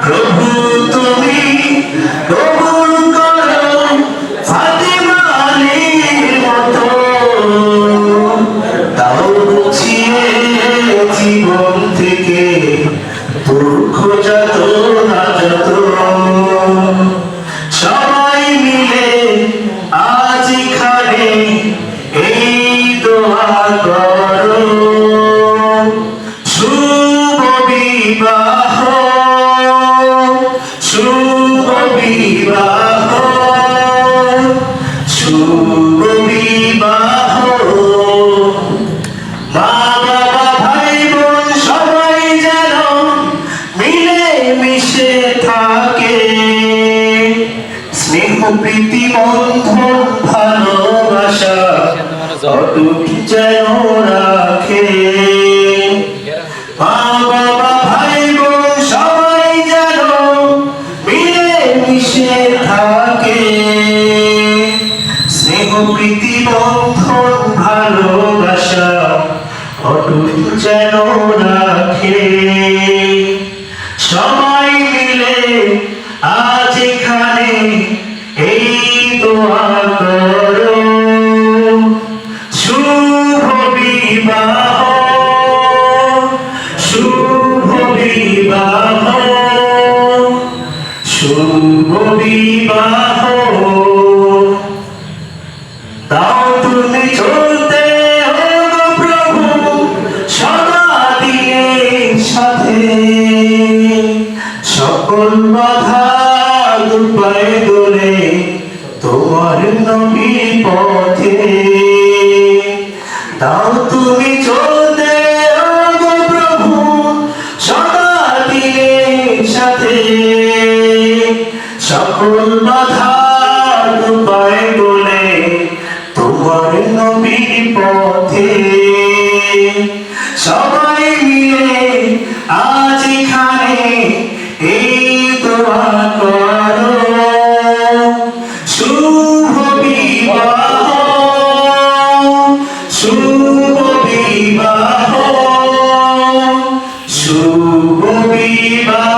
প্রভু তুমি কবুল করো ফাতেমা আলীর মতো, তাও বুঝিয়ে জীবন থেকে দুঃখ যত না যত, সবাই মিলে আজ এখানে এই দোয়া করো, শুভ বিবাহ, শুভ বিবাহ, শুভ বিবাহ। মা বাবা ভাই বোন সবাই যেন মিলে মিশে থাকে, স্নেহ প্রীতি বন্ধন ভালোবাসা অটুট যেন রাখে। মা বাবা ভাই বোন সবাই যেন মিলে মিশে থাকে, স্নেহ প্রীতি বন্ধন ভালোবাসা অটুট যেন রাখে। সবাই মিলে আজ এখানে এই দোয়া করো, শুভ বিবাহ, শুভ বিবাহ, শুভ বিবাহ। তাও তুমি চলতে হো প্রভু সদা দিনের সাথে, সকল বাধা দুপায়ে দোলে তোমার নবীর পথে। তাও তুমি চলতে হো প্রভু সদা দিনের সাথে, সকল বাধা দুপায়ে দোলে তোমার নবীর পথে। সবাই মিলে আজ এখানে এই দোয়া করো, শুভ বিবাহ, শুভ বিবাহ, শুভ বিবাহ।